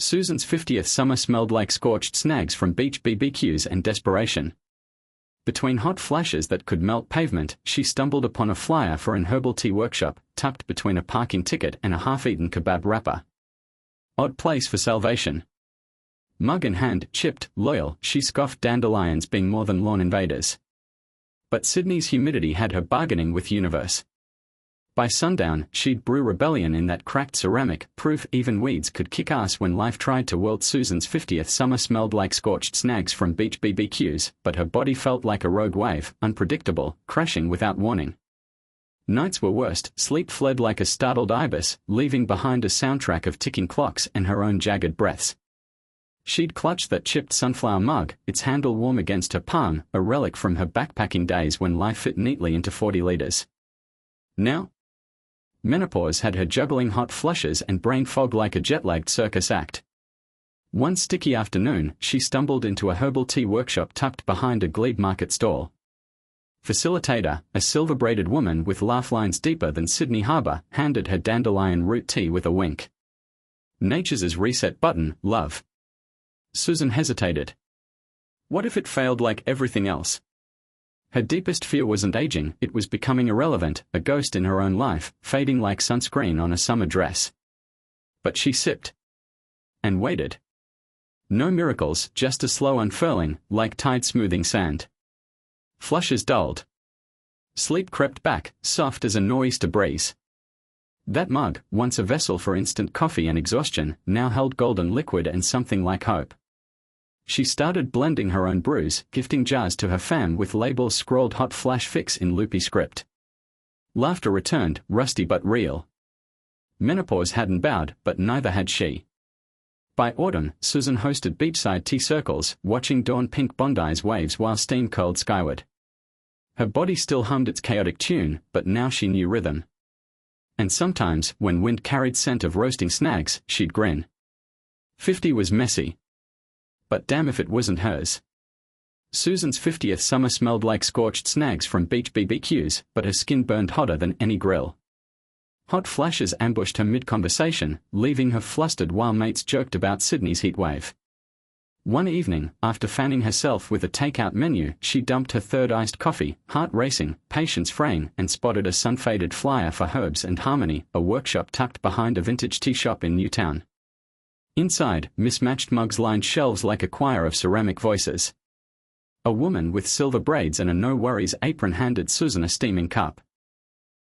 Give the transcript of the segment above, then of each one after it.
Susan's 50th summer smelled like scorched snags from beach BBQs and desperation. Between hot flashes that could melt pavement, she stumbled upon a flyer for an herbal tea workshop, tucked between a parking ticket and a half-eaten kebab wrapper. Odd place for salvation. Mug in hand, chipped, loyal, she scoffed dandelions being more than lawn invaders. But Sydney's humidity had her bargaining with universe. By sundown, she'd brew rebellion in that cracked ceramic, proof even weeds could kick ass when life tried to wilt. Susan's 50th summer smelled like scorched snags from beach BBQs, but her body felt like a rogue wave, unpredictable, crashing without warning. Nights were worst, sleep fled like a startled ibis, leaving behind a soundtrack of ticking clocks and her own jagged breaths. She'd clutched that chipped sunflower mug, its handle warm against her palm, a relic from her backpacking days when life fit neatly into 40 liters. Now? Menopause had her juggling hot flushes and brain fog like a jet-lagged circus act. One sticky afternoon, she stumbled into a herbal tea workshop tucked behind a Glebe Market stall. Facilitator, a silver-braided woman with laugh lines deeper than Sydney Harbour, handed her dandelion root tea with a wink. Nature's reset button, love. Susan hesitated. What if it failed like everything else? Her deepest fear wasn't aging, it was becoming irrelevant, a ghost in her own life, fading like sunscreen on a summer dress. But she sipped. And waited. No miracles, just a slow unfurling, like tide smoothing sand. Flushes dulled. Sleep crept back, soft as a nor'easter breeze. That mug, once a vessel for instant coffee and exhaustion, now held golden liquid and something like hope. She started blending her own brews, gifting jars to her fam with labels scrawled hot flash fix in loopy script. Laughter returned, rusty but real. Menopause hadn't bowed, but neither had she. By autumn, Susan hosted beachside tea circles, watching dawn-pink Bondi's waves while steam curled skyward. Her body still hummed its chaotic tune, but now she knew rhythm. And sometimes, when wind carried scent of roasting snags, she'd grin. 50 was messy. But damn if it wasn't hers. Susan's 50th summer smelled like scorched snags from beach BBQs, but her skin burned hotter than any grill. Hot flashes ambushed her mid-conversation, leaving her flustered while mates joked about Sydney's heatwave. One evening, after fanning herself with a takeout menu, she dumped her third iced coffee, heart racing, patience fraying, and spotted a sun-faded flyer for Herbs and Harmony, a workshop tucked behind a vintage tea shop in Newtown. Inside, mismatched mugs lined shelves like a choir of ceramic voices. A woman with silver braids and a no-worries apron handed Susan a steaming cup.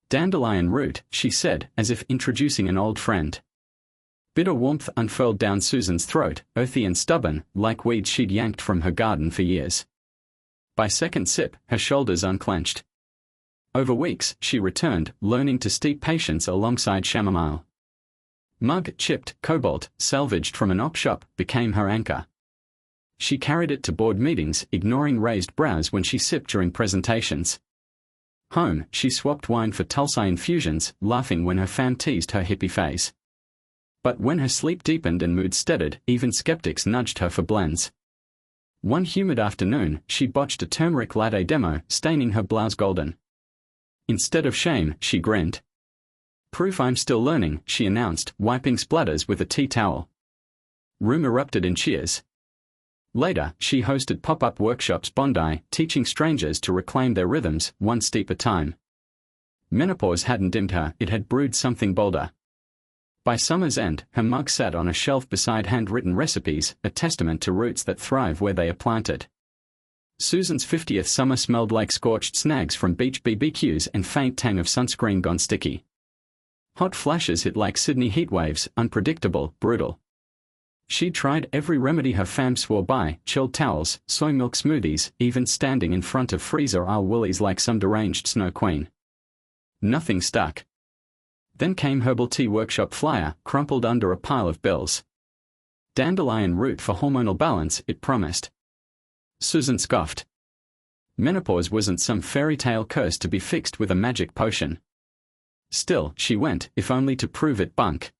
Dandelion root, she said, as if introducing an old friend. Bitter warmth unfurled down Susan's throat, earthy and stubborn, like weeds she'd yanked from her garden for years. By second sip, her shoulders unclenched. Over weeks, she returned, learning to steep patience alongside chamomile. Mug, chipped, cobalt, salvaged from an op shop, became her anchor. She carried it to board meetings, ignoring raised brows when she sipped during presentations. Home, she swapped wine for Tulsi infusions, laughing when her fam teased her hippie phase. But when her sleep deepened and mood steadied, even skeptics nudged her for blends. One humid afternoon, she botched a turmeric latte demo, staining her blouse golden. Instead of shame, she grinned. Proof I'm still learning, she announced, wiping splatters with a tea towel. Room erupted in cheers. Later, she hosted pop-up workshops Bondi, teaching strangers to reclaim their rhythms, one step at a time. Menopause hadn't dimmed her, it had brewed something bolder. By summer's end, her mug sat on a shelf beside handwritten recipes, a testament to roots that thrive where they are planted. Susan's 50th summer smelled like scorched snags from beach BBQs and faint tang of sunscreen gone sticky. Hot flashes hit like Sydney heatwaves, unpredictable, brutal. She tried every remedy her fam swore by, chilled towels, soy milk smoothies, even standing in front of freezer aisle woolies like some deranged snow queen. Nothing stuck. Then came herbal tea workshop flyer, crumpled under a pile of bills. Dandelion root for hormonal balance, it promised. Susan scoffed. Menopause wasn't some fairy tale curse to be fixed with a magic potion. Still, she went, if only to prove it bunk.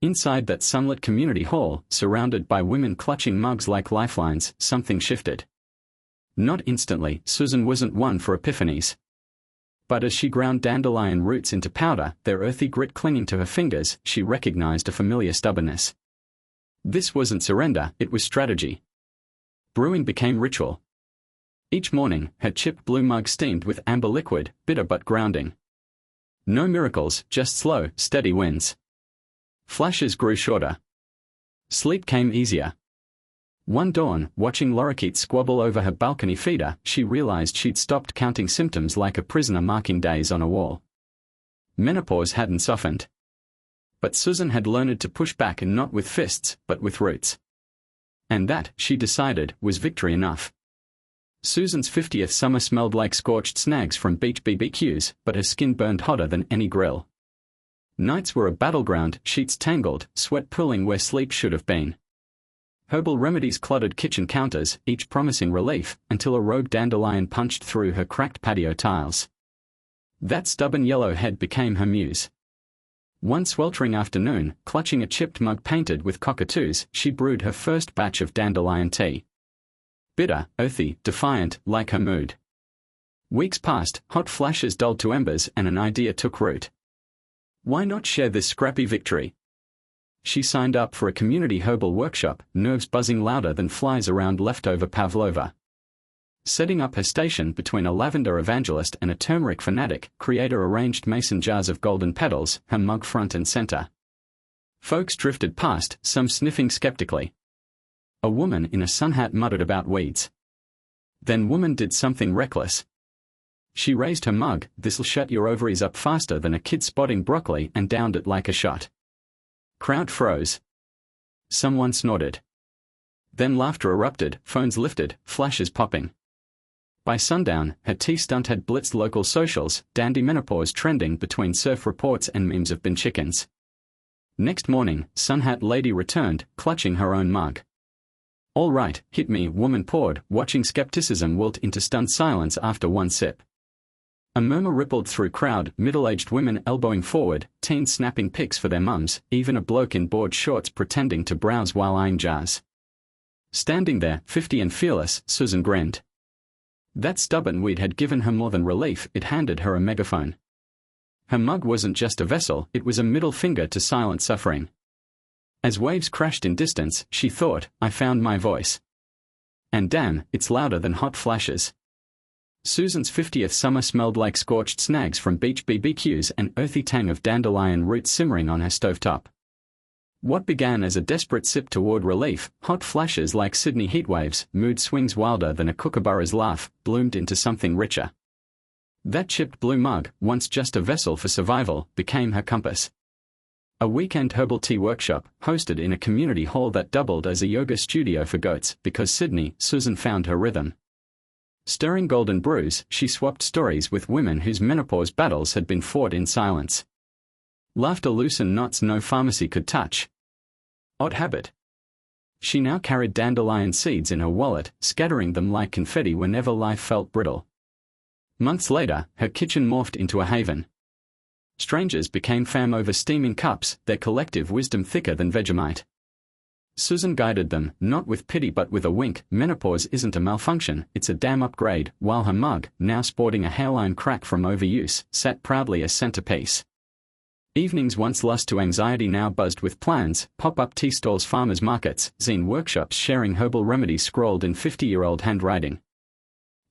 Inside that sunlit community hall, surrounded by women clutching mugs like lifelines, something shifted. Not instantly, Susan wasn't one for epiphanies. But as she ground dandelion roots into powder, their earthy grit clinging to her fingers, she recognized a familiar stubbornness. This wasn't surrender, it was strategy. Brewing became ritual. Each morning, her chipped blue mug steamed with amber liquid, bitter but grounding. No miracles, just slow, steady wins. Flashes grew shorter. Sleep came easier. One dawn, watching lorikeets squabble over her balcony feeder, she realized she'd stopped counting symptoms like a prisoner marking days on a wall. Menopause hadn't softened. But Susan had learned to push back, and not with fists, but with roots. And that, she decided, was victory enough. Susan's 50th summer smelled like scorched snags from beach BBQs, but her skin burned hotter than any grill. Nights were a battleground, sheets tangled, sweat pooling where sleep should have been. Herbal remedies cluttered kitchen counters, each promising relief, until a rogue dandelion punched through her cracked patio tiles. That stubborn yellow head became her muse. One sweltering afternoon, clutching a chipped mug painted with cockatoos, she brewed her first batch of dandelion tea. Bitter, earthy, defiant, like her mood. Weeks passed, hot flashes dulled to embers, and an idea took root. Why not share this scrappy victory? She signed up for a community herbal workshop, nerves buzzing louder than flies around leftover pavlova. Setting up her station between a lavender evangelist and a turmeric fanatic, Creator arranged mason jars of golden petals, her mug front and center. Folks drifted past, some sniffing skeptically. A woman in a sun hat muttered about weeds. Then woman did something reckless. She raised her mug, "This'll shut your ovaries up faster than a kid spotting broccoli," and downed it like a shot. Crowd froze. Someone snorted. Then laughter erupted, phones lifted, flashes popping. By sundown, her tea stunt had blitzed local socials, dandy menopause trending between surf reports and memes of bin chickens. Next morning, sun hat lady returned, clutching her own mug. "All right, hit me," woman poured, watching skepticism wilt into stunned silence after one sip. A murmur rippled through crowd, middle-aged women elbowing forward, teens snapping pics for their mums, even a bloke in board shorts pretending to browse while eyeing jars. Standing there, 50 and fearless, Susan grinned. That stubborn weed had given her more than relief, it handed her a megaphone. Her mug wasn't just a vessel, it was a middle finger to silent suffering. As waves crashed in distance, she thought, "I found my voice. And damn, it's louder than hot flashes." Susan's 50th summer smelled like scorched snags from beach BBQs and earthy tang of dandelion roots simmering on her stovetop. What began as a desperate sip toward relief, hot flashes like Sydney heatwaves, mood swings wilder than a kookaburra's laugh, bloomed into something richer. That chipped blue mug, once just a vessel for survival, became her compass. A weekend herbal tea workshop, hosted in a community hall that doubled as a yoga studio for goats, because Sydney, Susan found her rhythm. Stirring golden brews, she swapped stories with women whose menopause battles had been fought in silence. Laughter loosened knots no pharmacy could touch. Odd habit. She now carried dandelion seeds in her wallet, scattering them like confetti whenever life felt brittle. Months later, her kitchen morphed into a haven. Strangers became fam over steaming cups, their collective wisdom thicker than Vegemite. Susan guided them, not with pity but with a wink. Menopause isn't a malfunction, it's a damn upgrade, while her mug, now sporting a hairline crack from overuse, sat proudly a centerpiece. Evenings once lost to anxiety now buzzed with plans, pop-up tea stalls, farmers markets, zine workshops sharing herbal remedies scrawled in 50-year-old handwriting.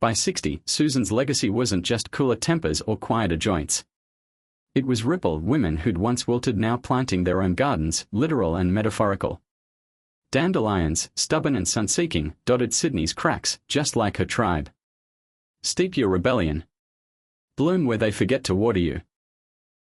By 60, Susan's legacy wasn't just cooler tempers or quieter joints. It was ripple women who'd once wilted now planting their own gardens, literal and metaphorical. Dandelions, stubborn and sun-seeking, dotted Sydney's cracks, just like her tribe. Steep your rebellion. Bloom where they forget to water you.